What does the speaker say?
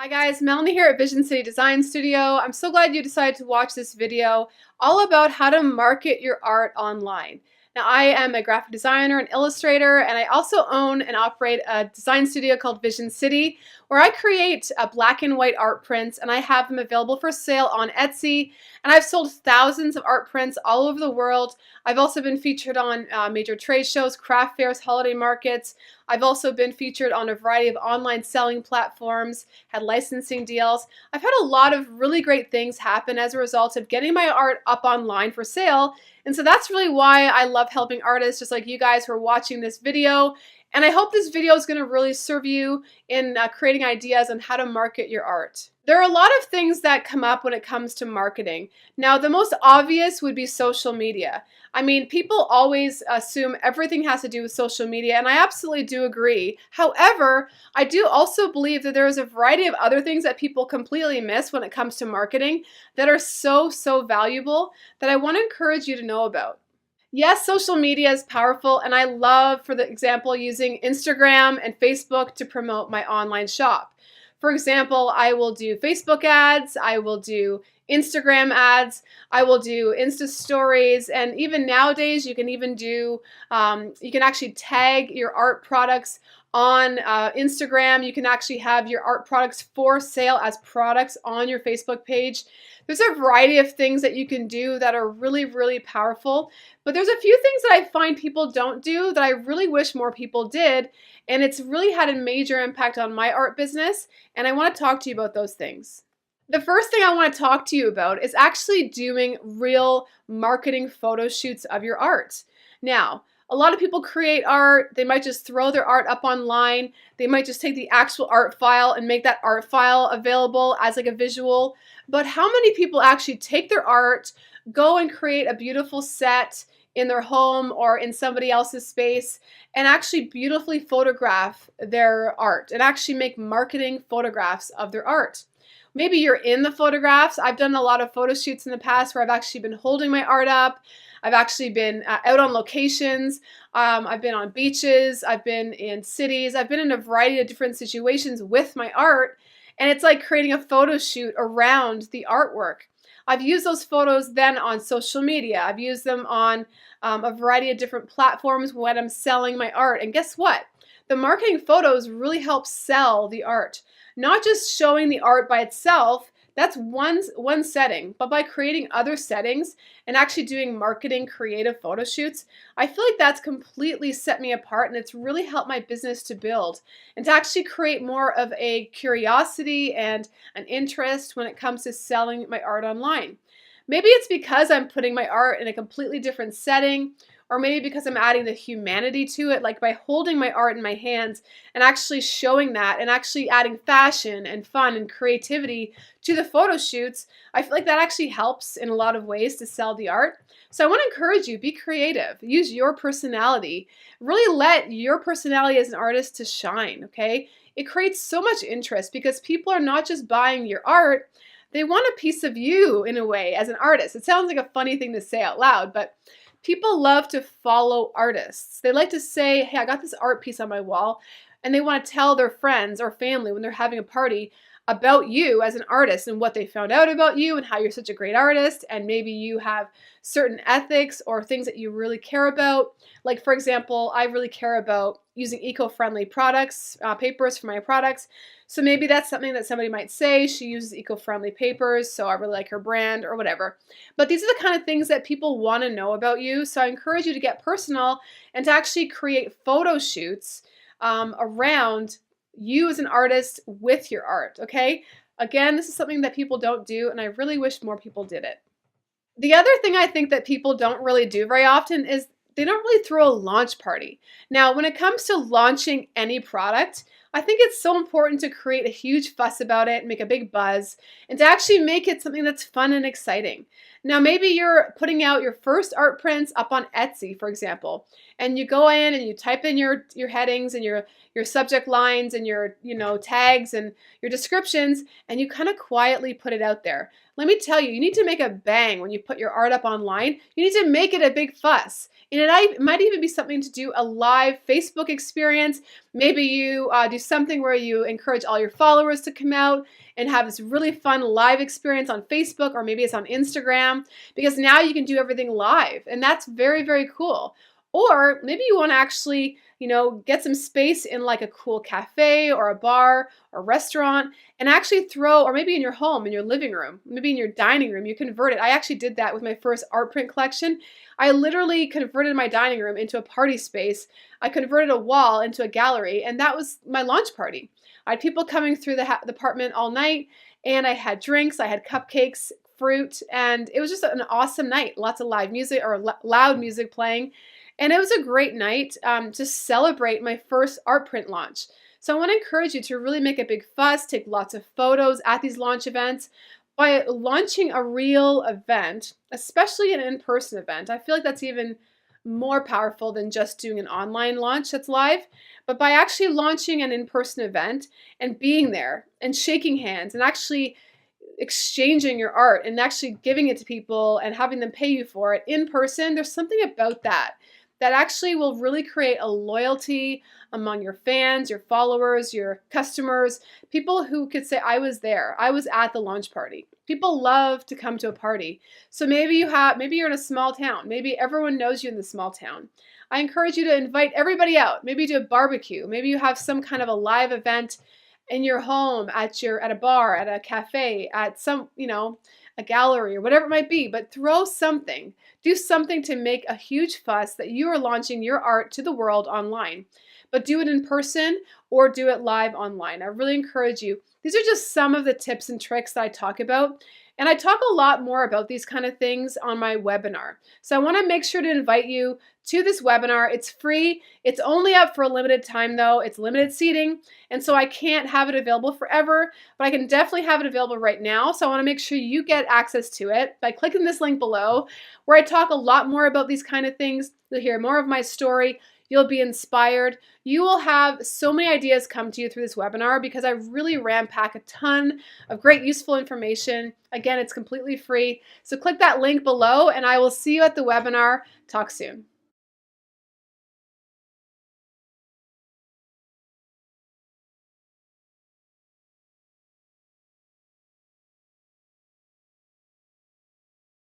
Hi guys, Melanie here at Vision City Design Studio. I'm so glad you decided to watch this video all about how to market your art online. Now I am a graphic designer and illustrator, and I also own and operate a design studio called Vision City where I create black and white art prints, and I have them available for sale on Etsy, and I've sold thousands of art prints all over the world. I've also been featured on major trade shows, craft fairs, holiday markets. I've also been featured on a variety of online selling platforms, had licensing deals. I've had a lot of really great things happen as a result of getting my art up online for sale. And so that's really why I love helping artists just like you guys who are watching this video. And I hope this video is going to really serve you in creating ideas on how to market your art. There are a lot of things that come up when it comes to marketing. Now, the most obvious would be social media. I mean, people always assume everything has to do with social media, and I absolutely do agree. However, I do also believe that there is a variety of other things that people completely miss when it comes to marketing that are so valuable that I want to encourage you to know about. Yes, social media is powerful, and I love, for the example, using Instagram and Facebook to promote my online shop. For example, I will do Facebook ads, I will do Instagram ads, I will do Insta stories, and even nowadays you can even do, you can actually tag your art products on Instagram. You can actually have your art products for sale as products on your Facebook page. There's a variety of things that you can do that are really powerful, but there's a few things that I find people don't do that I really wish more people did, and it's really had a major impact on my art business, and I want to talk to you about those things. The first thing I want to talk to you about is actually doing real marketing photo shoots of your art. Now, a lot of people create art, they might just throw their art up online, they might just take the actual art file and make that art file available as like a visual, but how many people actually take their art, go and create a beautiful set in their home or in somebody else's space and actually beautifully photograph their art and actually make marketing photographs of their art? Maybe you're in the photographs. I've done a lot of photo shoots in the past where I've actually been holding my art up. I've actually been out on locations. I've been on beaches. I've been in cities. I've been in a variety of different situations with my art. And it's like creating a photo shoot around the artwork. I've used those photos then on social media. I've used them on a variety of different platforms when I'm selling my art. And guess what? The marketing photos really help sell the art. Not just showing the art by itself, that's one setting, but by creating other settings and actually doing marketing creative photo shoots, I feel like that's completely set me apart, and it's really helped my business to build and to actually create more of a curiosity and an interest when it comes to selling my art online. Maybe it's because I'm putting my art in a completely different setting, or maybe because I'm adding the humanity to it, like by holding my art in my hands and actually showing that and actually adding fashion and fun and creativity to the photo shoots. I feel like that actually helps in a lot of ways to sell the art. So I want to encourage you, be creative, use your personality, really let your personality as an artist to shine, okay? It creates so much interest because people are not just buying your art, they want a piece of you in a way as an artist. It sounds like a funny thing to say out loud, but people love to follow artists. They like to say, hey, I got this art piece on my wall, and they want to tell their friends or family when they're having a party about you as an artist and what they found out about you and how you're such a great artist, and maybe you have certain ethics or things that you really care about. Like, for example, I really care about using eco-friendly products, papers for my products. So maybe that's something that somebody might say. She uses eco-friendly papers, so I really like her brand or whatever. But these are the kind of things that people want to know about you. So I encourage you to get personal and to actually create photo shoots around you as an artist with your art, okay? Again, this is something that people don't do, and I really wish more people did it. The other thing I think that people don't really do very often is they don't really throw a launch party. Now, when it comes to launching any product, I think it's so important to create a huge fuss about it, make a big buzz, and to actually make it something that's fun and exciting. Now, maybe you're putting out your first art prints up on Etsy, for example, and you go in and you type in your headings and your subject lines and your, tags and your descriptions, and you kind of quietly put it out there. Let me tell you, you need to make a bang when you put your art up online. You need to make it a big fuss. And it might even be something to do a live Facebook experience. Maybe you do something where you encourage all your followers to come out and have this really fun live experience on Facebook, or maybe it's on Instagram, because now you can do everything live, and that's very, very cool. Or maybe you want to actually, get some space in like a cool cafe or a bar or restaurant and actually or maybe in your home, in your living room, maybe in your dining room, you convert it. I actually did that with my first art print collection. I literally converted my dining room into a party space. I converted a wall into a gallery, and that was my launch party. I had people coming through the apartment all night, and I had drinks, I had cupcakes, fruit, and it was just an awesome night. Lots of live music or loud music playing. And it was a great night to celebrate my first art print launch. So I want to encourage you to really make a big fuss, take lots of photos at these launch events. By launching a real event, especially an in-person event, I feel like that's even more powerful than just doing an online launch that's live. But by actually launching an in-person event and being there and shaking hands and actually exchanging your art and actually giving it to people and having them pay you for it in person, there's something about that that actually will really create a loyalty among your fans, your followers, your customers, people who could say, I was there, I was at the launch party. People love to come to a party. So maybe you're in a small town. Maybe everyone knows you in the small town. I encourage you to invite everybody out. Maybe do a barbecue. Maybe you have some kind of a live event in your home, at a bar, at a cafe, at some, a gallery or whatever it might be, but throw something. Do something to make a huge fuss that you are launching your art to the world online. But do it in person or do it live online. I really encourage you. These are just some of the tips and tricks that I talk about. And I talk a lot more about these kind of things on my webinar. So I want to make sure to invite you to this webinar. It's free. It's only up for a limited time though. It's limited seating. And so I can't have it available forever, but I can definitely have it available right now. So I want to make sure you get access to it by clicking this link below, where I talk a lot more about these kind of things. You'll hear more of my story. You'll be inspired. You will have so many ideas come to you through this webinar because I really ram-pack a ton of great useful information. Again, it's completely free. So click that link below and I will see you at the webinar. Talk soon.